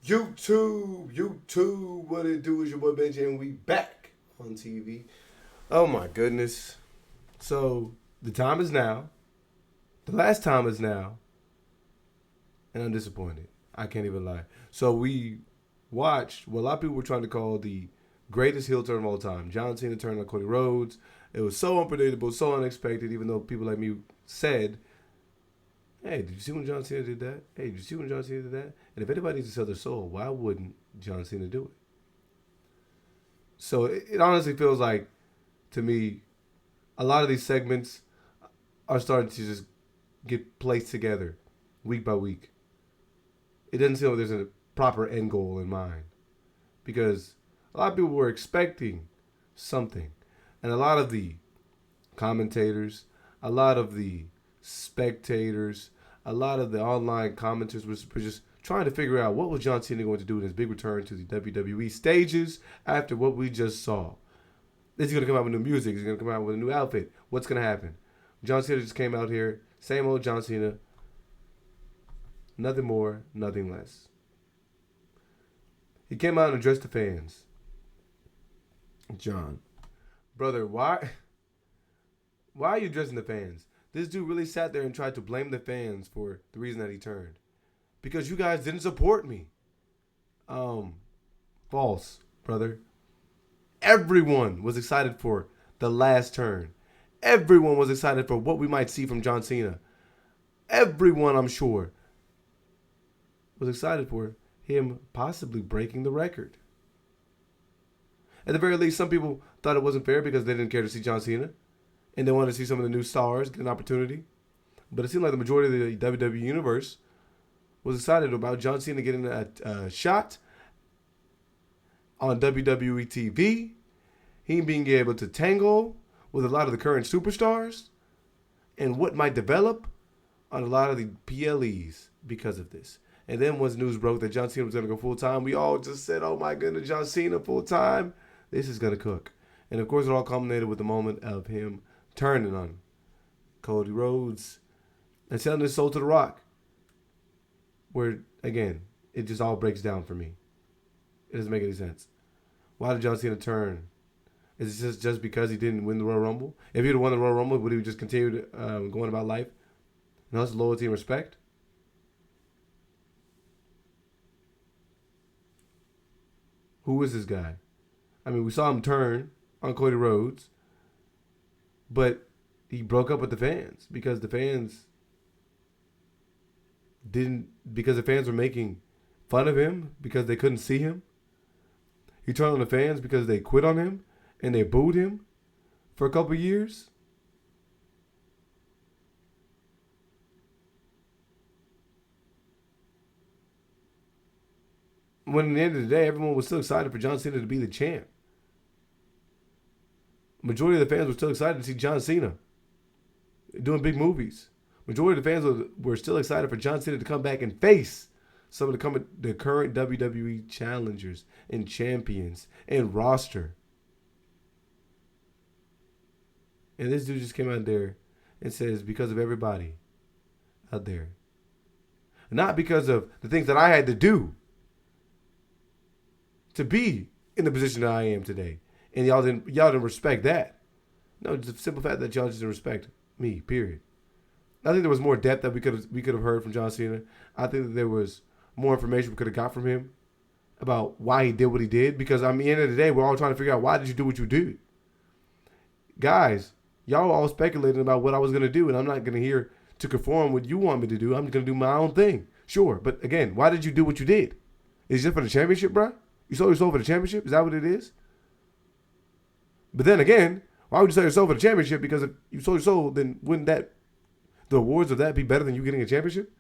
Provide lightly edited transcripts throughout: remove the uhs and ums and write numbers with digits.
YouTube, what it do is your boy Benji, and we back on TV. Oh my goodness. So, the time is now. The last time is now. And I'm disappointed. I can't even lie. So, we watched what a lot of people were trying to call the greatest heel turn of all time. John Cena turned on Cody Rhodes. It was so unpredictable, so unexpected, even though people like me said, hey, did you see when John Cena did that? Hey, did you see when John Cena did that? And if anybody needs to sell their soul, why wouldn't John Cena do it? So it honestly feels like, to me, a lot of these segments are starting to just get placed together week by week. It doesn't seem like there's a proper end goal in mind. Because a lot of people were expecting something. And a lot of the commentators, a lot of the spectators, a lot of the online commenters were just trying to figure out what was John Cena going to do in his big return to the WWE stages after what we just saw. Is he going to come out with new music? Is he going to come out with a new outfit? What's going to happen? John Cena just came out here, same old John Cena, nothing more, nothing less. He came out and addressed the fans. John, brother, why are you addressing the fans? This dude really sat there and tried to blame the fans for the reason that he turned. Because you guys didn't support me. False, brother. Everyone was excited for the last turn. Everyone was excited for what we might see from John Cena. Everyone, I'm sure, was excited for him possibly breaking the record. At the very least, some people thought it wasn't fair because they didn't care to see John Cena. And they wanted to see some of the new stars get an opportunity. But it seemed like the majority of the WWE universe was excited about John Cena getting a shot on WWE TV. He being able to tangle with a lot of the current superstars. And what might develop on a lot of the PLEs because of this. And then once news broke that John Cena was going to go full-time, we all just said, oh my goodness, John Cena full-time. This is going to cook. And of course, it all culminated with the moment of him turning on Cody Rhodes and selling his soul to The Rock. Where, again, it just all breaks down for me. It doesn't make any sense. Why did John Cena turn? Is it just because he didn't win the Royal Rumble? If he'd have won the Royal Rumble, would he just continue going about life? And that's loyalty and respect? Who is this guy? I mean, we saw him turn on Cody Rhodes, but he broke up with the fans because the fans were making fun of him because they couldn't see him. He turned on the fans because they quit on him and they booed him for a couple years. When at the end of the day, everyone was still excited for John Cena to be the champ. Majority of the fans were still excited to see John Cena doing big movies. Majority of the fans were still excited for John Cena to come back and face some of the current WWE challengers and champions and roster. And this dude just came out there and says, because of everybody out there. Not because of the things that I had to do to be in the position that I am today. And y'all didn't respect that. No, just the simple fact that y'all just didn't respect me, period. I think there was more depth that we could have heard from John Cena. I think that there was more information we could have got from him about why he did what he did. Because at the end of the day, we're all trying to figure out, why did you do what you did? Guys, y'all all speculating about what I was going to do, and I'm not going to hear to conform what you want me to do. I'm going to do my own thing. Sure, but again, why did you do what you did? Is it just for the championship, bro? You sold your soul for the championship? Is that what it is? But then again, why would you sell your soul for the championship? Because if you sold your soul, then wouldn't the awards of that be better than you getting a championship?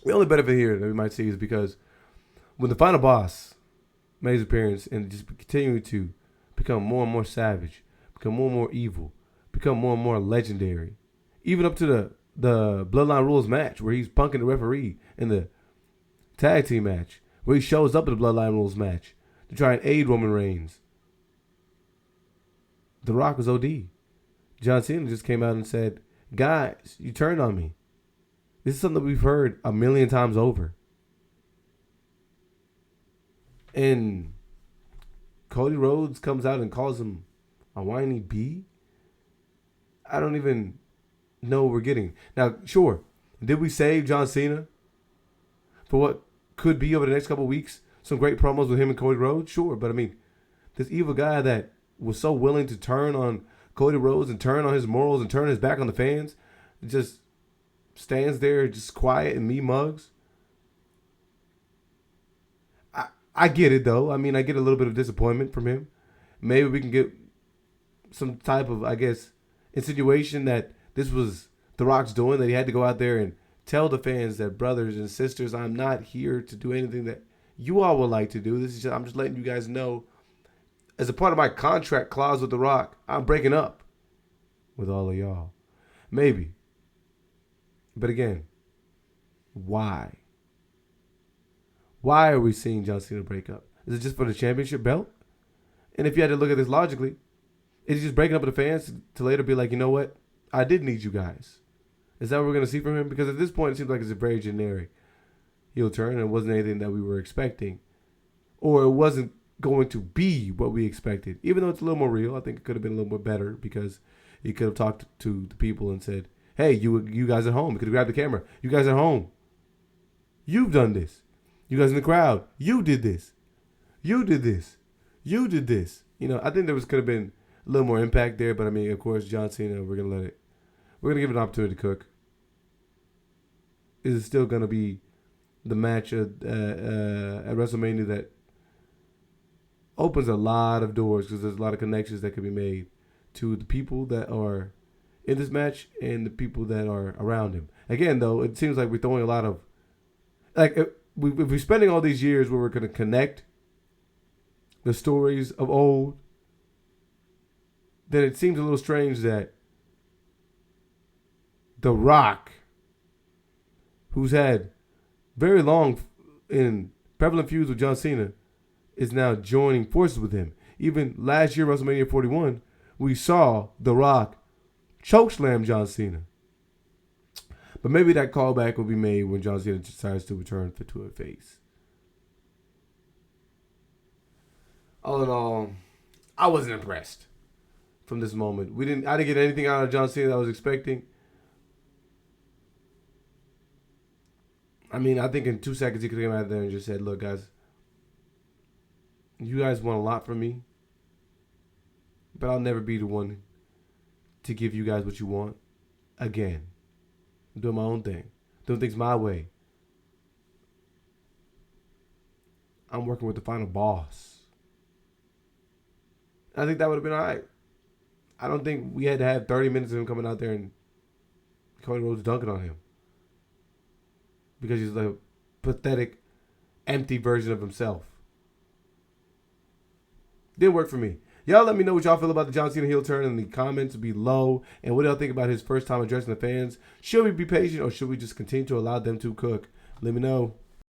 The only benefit here that we might see is because when the final boss made his appearance and just continuing to become more and more savage, become more and more evil, become more and more legendary, even up to the Bloodline Rules match where he's punking the referee in the tag team match, where he shows up at the Bloodline Rules match to try and aid Roman Reigns. The Rock was OD. John Cena just came out and said, guys, you turned on me. This is something that we've heard a million times over. And Cody Rhodes comes out and calls him a whiny bee. I don't even know what we're getting. Now, sure, did we save John Cena for what could be over the next couple of weeks? Some great promos with him and Cody Rhodes? Sure, but I mean, this evil guy that was so willing to turn on Cody Rhodes and turn on his morals and turn his back on the fans just stands there just quiet and me mugs. I get it, though. I mean, I get a little bit of disappointment from him. Maybe we can get some type of, I guess, insinuation that this was The Rock's doing, that he had to go out there and tell the fans that, brothers and sisters, I'm not here to do anything that you all would like to do. This is just, I'm just letting you guys know, as a part of my contract clause with The Rock, I'm breaking up with all of y'all. Maybe. But again, why? Why are we seeing John Cena break up? Is it just for the championship belt? And if you had to look at this logically, is he just breaking up with the fans to later be like, you know what? I did need you guys. Is that what we're going to see from him? Because at this point, it seems like it's a very generic heel turn, and it wasn't anything that we were expecting. Or it wasn't going to be what we expected. Even though it's a little more real, I think it could have been a little bit better because he could have talked to the people and said, hey, you guys at home. He could have grabbed the camera. You guys at home. You've done this. You guys in the crowd, you did this. You did this. You did this. You know, I think there could have been a little more impact there, but I mean, of course, John Cena, we're gonna give it an opportunity to cook. Is it still gonna be the match at WrestleMania that opens a lot of doors because there's a lot of connections that can be made to the people that are in this match and the people that are around him. Again, though, it seems like we're throwing a lot of if we're spending all these years where we're going to connect the stories of old, then it seems a little strange that The Rock, who's had very long and prevalent feuds with John Cena, is now joining forces with him. Even last year, WrestleMania 41, we saw The Rock chokeslam John Cena. But maybe that callback will be made when John Cena decides to return to a face. All in all, I wasn't impressed from this moment. I didn't get anything out of John Cena that I was expecting. I mean, I think in 2 seconds he could have come out there and just said, look, guys, you guys want a lot from me, but I'll never be the one to give you guys what you want again. I'm doing my own thing. Doing things my way. I'm working with the final boss. I think that would have been all right. I don't think we had to have 30 minutes of him coming out there and Cody Rhodes dunking on him. Because he's like a pathetic, empty version of himself. Didn't work for me. Y'all let me know what y'all feel about the John Cena heel turn in the comments below. And what y'all think about his first time addressing the fans. Should we be patient or should we just continue to allow them to cook? Let me know.